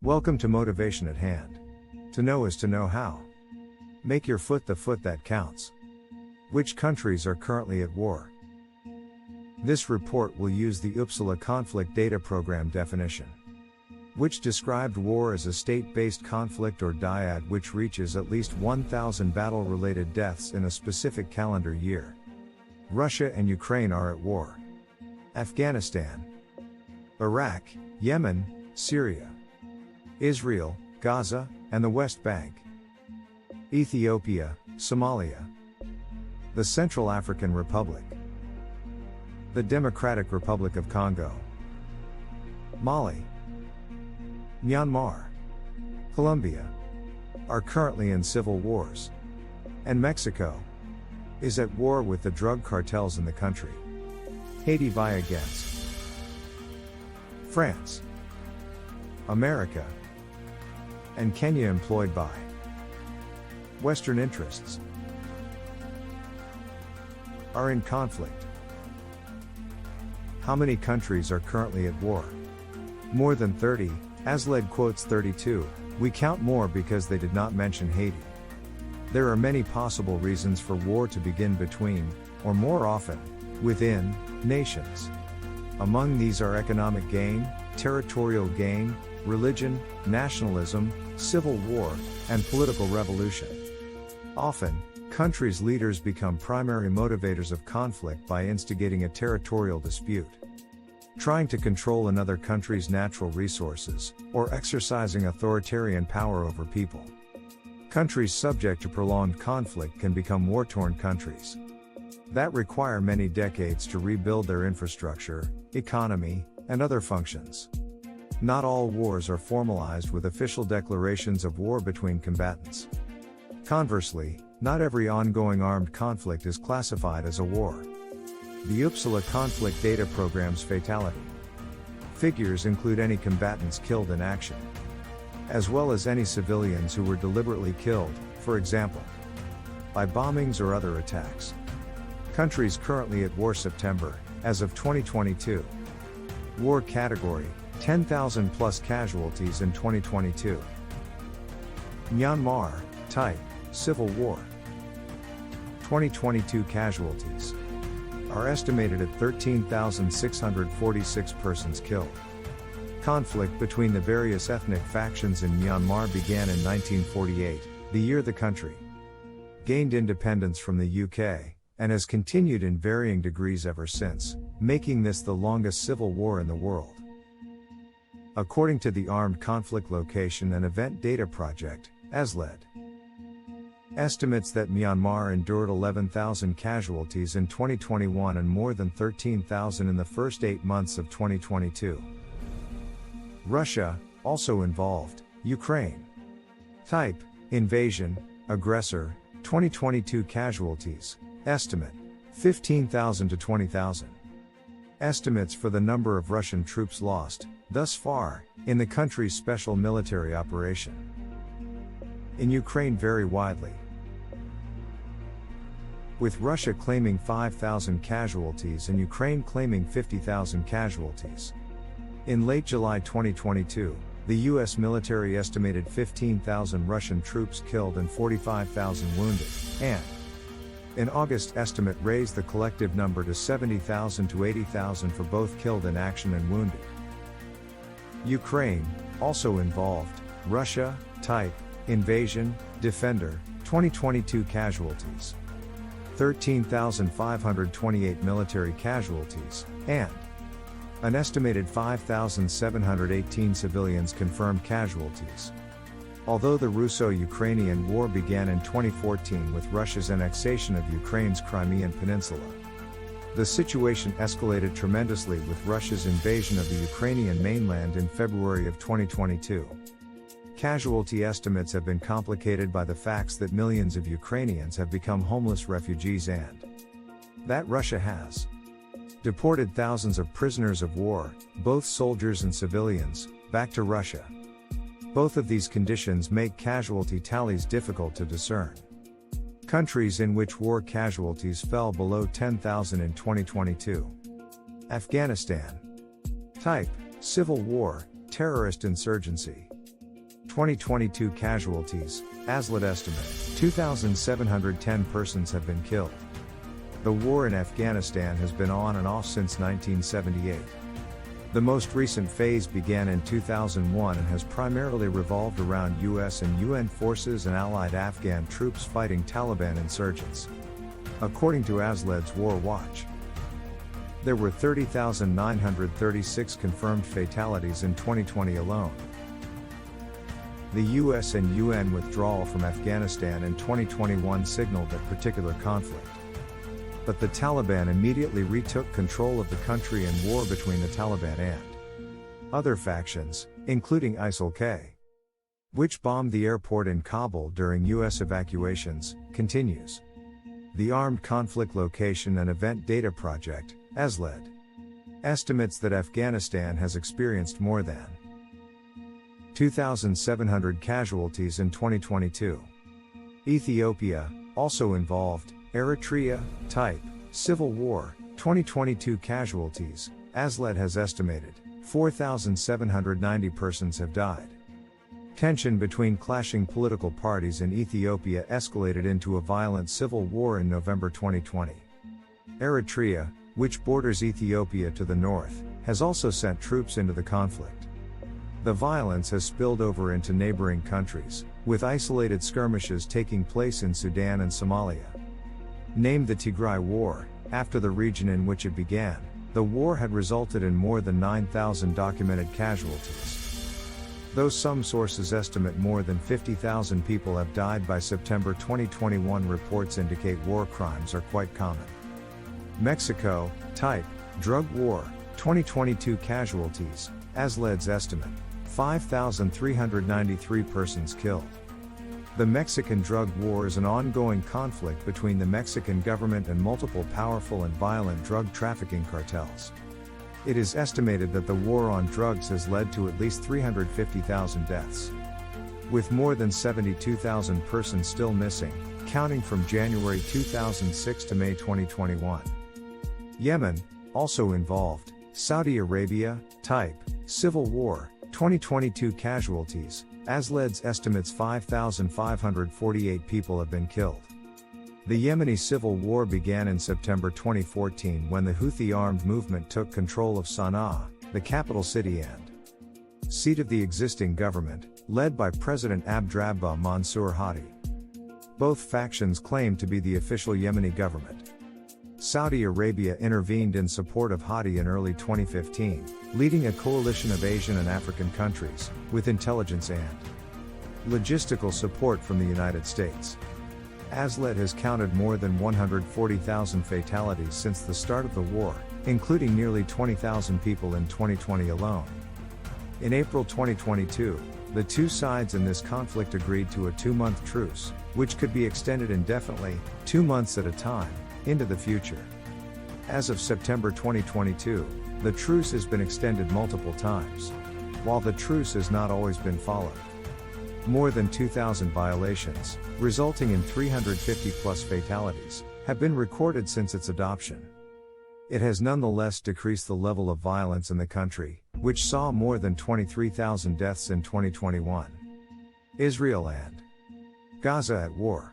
Welcome to Motivation at Hand. To know is to know how. Make your foot the foot that counts. Which countries are currently at war? This report will use the Uppsala Conflict Data Program definition, which described war as a state-based conflict or dyad which reaches at least 1,000 battle-related deaths in a specific calendar year. Russia and Ukraine are at war. Afghanistan, Iraq, Yemen, Syria, Israel, Gaza, and the West Bank, Ethiopia, Somalia, the Central African Republic, the Democratic Republic of Congo, Mali, Myanmar, Colombia, are currently in civil wars, and Mexico is at war with the drug cartels in the country. Haiti vie against France, America, and Kenya employed by Western interests are in conflict. How many countries are currently at war? More than 30, Asled quotes 32, we count more because they did not mention Haiti. There are many possible reasons for war to begin between, or more often, within, nations. Among these are economic gain, territorial gain, religion, nationalism, civil war, and political revolution. Often, countries' leaders become primary motivators of conflict by instigating a territorial dispute, trying to control another country's natural resources, or exercising authoritarian power over people. Countries subject to prolonged conflict can become war-torn countries that require many decades to rebuild their infrastructure, economy, and other functions. Not all wars are formalized with official declarations of war between combatants. Conversely, not every ongoing armed conflict is classified as a war. The Uppsala Conflict Data Program's fatality figures include any combatants killed in action, as well as any civilians who were deliberately killed, for example, by bombings or other attacks. Countries currently at war: September, as of 2022. War category, 10,000 plus casualties in 2022. Myanmar, type, civil war. 2022 casualties are estimated at 13,646 persons killed. Conflict between the various ethnic factions in Myanmar began in 1948, the year the country gained independence from the UK, and has continued in varying degrees ever since, making this the longest civil war in the world. According to the Armed Conflict Location and Event Data Project, ASLED, estimates that Myanmar endured 11,000 casualties in 2021 and more than 13,000 in the first 8 months of 2022. Russia, also involved. Ukraine, type, invasion, aggressor, 2022 casualties, estimate, 15,000 to 20,000. Estimates for the number of Russian troops lost, thus far, in the country's special military operation in Ukraine vary widely, with Russia claiming 5,000 casualties and Ukraine claiming 50,000 casualties. In late July 2022, the U.S. military estimated 15,000 Russian troops killed and 45,000 wounded, and in August estimate raised the collective number to 70,000 to 80,000 for both killed in action and wounded. Ukraine, also involved. Russia, type, invasion, defender, 2022 casualties, 13,528 military casualties, and an estimated 5,718 civilians confirmed casualties. Although the Russo-Ukrainian War began in 2014 with Russia's annexation of Ukraine's Crimean Peninsula, the situation escalated tremendously with Russia's invasion of the Ukrainian mainland in February of 2022. Casualty estimates have been complicated by the facts that millions of Ukrainians have become homeless refugees and that Russia has deported thousands of prisoners of war, both soldiers and civilians, back to Russia. Both of these conditions make casualty tallies difficult to discern. Countries in which war casualties fell below 10,000 in 2022. Afghanistan. Type, civil war, terrorist insurgency. 2022 casualties, ASLED estimate, 2,710 persons have been killed. The war in Afghanistan has been on and off since 1978. The most recent phase began in 2001 and has primarily revolved around US and UN forces and allied Afghan troops fighting Taliban insurgents. According to ASLED's War Watch, there were 30,936 confirmed fatalities in 2020 alone. The US and UN withdrawal from Afghanistan in 2021 signaled that particular conflict. But the Taliban immediately retook control of the country, and war between the Taliban and other factions, including ISIL-K, which bombed the airport in Kabul during US evacuations, continues. The Armed Conflict Location and Event Data Project, ASLED, estimates that Afghanistan has experienced more than 2,700 casualties in 2022. Ethiopia, also involved, Eritrea, type, civil war, 2022 casualties, ASLED has estimated, 4,790 persons have died. Tension between clashing political parties in Ethiopia escalated into a violent civil war in November 2020. Eritrea, which borders Ethiopia to the north, has also sent troops into the conflict. The violence has spilled over into neighboring countries, with isolated skirmishes taking place in Sudan and Somalia. Named the Tigray War, after the region in which it began, the war had resulted in more than 9,000 documented casualties. Though some sources estimate more than 50,000 people have died by September 2021, reports indicate war crimes are quite common. Mexico, type, drug war, 2022 casualties, ASLED's estimate, 5,393 persons killed. The Mexican drug war is an ongoing conflict between the Mexican government and multiple powerful and violent drug trafficking cartels. It is estimated that the war on drugs has led to at least 350,000 deaths, with more than 72,000 persons still missing, counting from January 2006 to May 2021. Yemen, also involved, Saudi Arabia, type, civil war, 2022 casualties, ASLED's estimates 5,548 people have been killed. The Yemeni civil war began in September 2014 when the Houthi armed movement took control of Sana'a, the capital city and seat of the existing government, led by President Abdrabbuh Mansour Hadi. Both factions claimed to be the official Yemeni government. Saudi Arabia intervened in support of Hadi in early 2015, leading a coalition of Asian and African countries, with intelligence and logistical support from the United States. ASLED has counted more than 140,000 fatalities since the start of the war, including nearly 20,000 people in 2020 alone. In April 2022, the two sides in this conflict agreed to a 2-month truce, which could be extended indefinitely, 2 months at a time, into the future. As of September 2022, the truce has been extended multiple times, while the truce has not always been followed. More than 2,000 violations, resulting in 350+ fatalities, have been recorded since its adoption. It has nonetheless decreased the level of violence in the country, which saw more than 23,000 deaths in 2021. Israel and Gaza at war.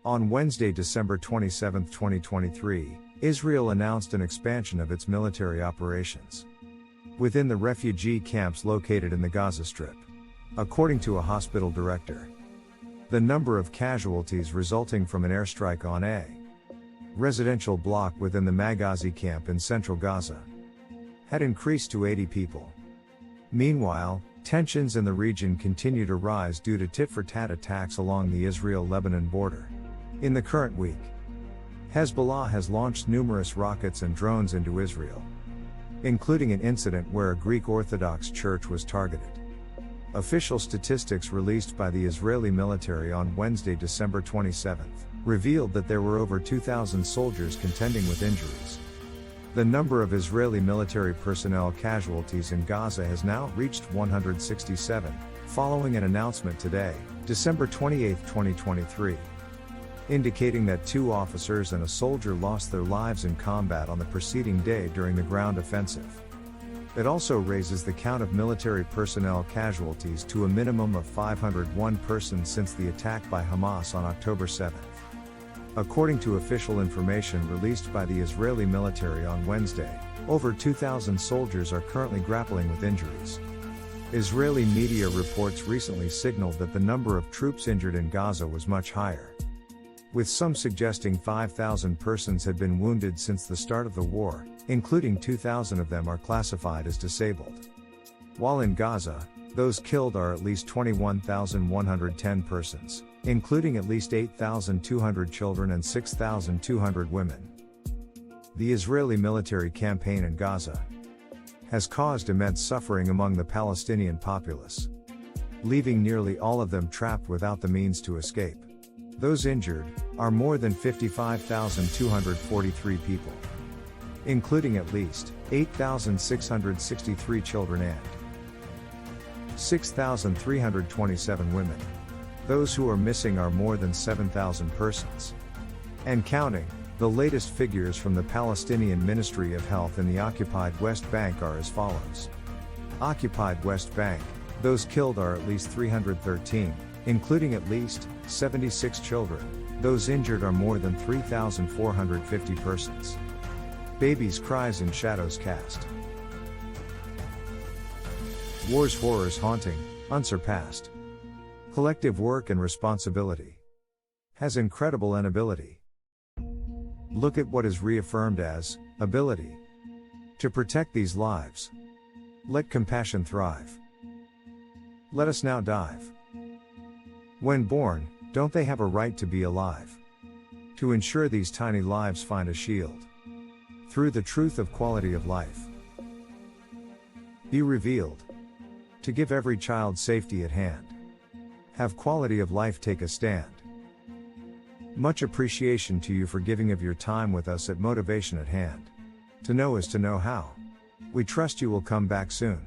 On Wednesday, December 27, 2023, Israel announced an expansion of its military operations within the refugee camps located in the Gaza Strip. According to a hospital director, the number of casualties resulting from an airstrike on a residential block within the Maghazi camp in central Gaza had increased to 80 people. Meanwhile, tensions in the region continue to rise due to tit-for-tat attacks along the Israel-Lebanon border. In the current week, Hezbollah has launched numerous rockets and drones into Israel, including an incident where a Greek Orthodox church was targeted. Official statistics released by the Israeli military on Wednesday, December 27, revealed that there were over 2,000 soldiers contending with injuries. The number of Israeli military personnel casualties in Gaza has now reached 167, following an announcement today, December 28, 2023. Indicating that 2 officers and a soldier lost their lives in combat on the preceding day during the ground offensive. It also raises the count of military personnel casualties to a minimum of 501 persons since the attack by Hamas on October 7. According to official information released by the Israeli military on Wednesday, over 2,000 soldiers are currently grappling with injuries. Israeli media reports recently signaled that the number of troops injured in Gaza was much higher, with some suggesting 5,000 persons had been wounded since the start of the war, including 2,000 of them are classified as disabled. While in Gaza, those killed are at least 21,110 persons, including at least 8,200 children and 6,200 women. The Israeli military campaign in Gaza has caused immense suffering among the Palestinian populace, leaving nearly all of them trapped without the means to escape. Those injured are more than 55,243 people, including at least 8,663 children and 6,327 women. Those who are missing are more than 7,000 persons, and counting. The latest figures from the Palestinian Ministry of Health in the occupied West Bank are as follows. Occupied West Bank, those killed are at least 313, including at least 76 children. Those injured are more than 3,450 persons. Babies' cries and shadows cast. War's horrors haunting, unsurpassed. Collective work and responsibility has incredible inability. Look at what is reaffirmed as ability to protect these lives. Let compassion thrive. Let us now dive. When born, don't they have a right to be alive? To ensure these tiny lives find a shield through the truth of quality of life. Be revealed. To give every child safety at hand. Have quality of life take a stand. Much appreciation to you for giving of your time with us at Motivation at Hand. To know is to know how. We trust you will come back soon.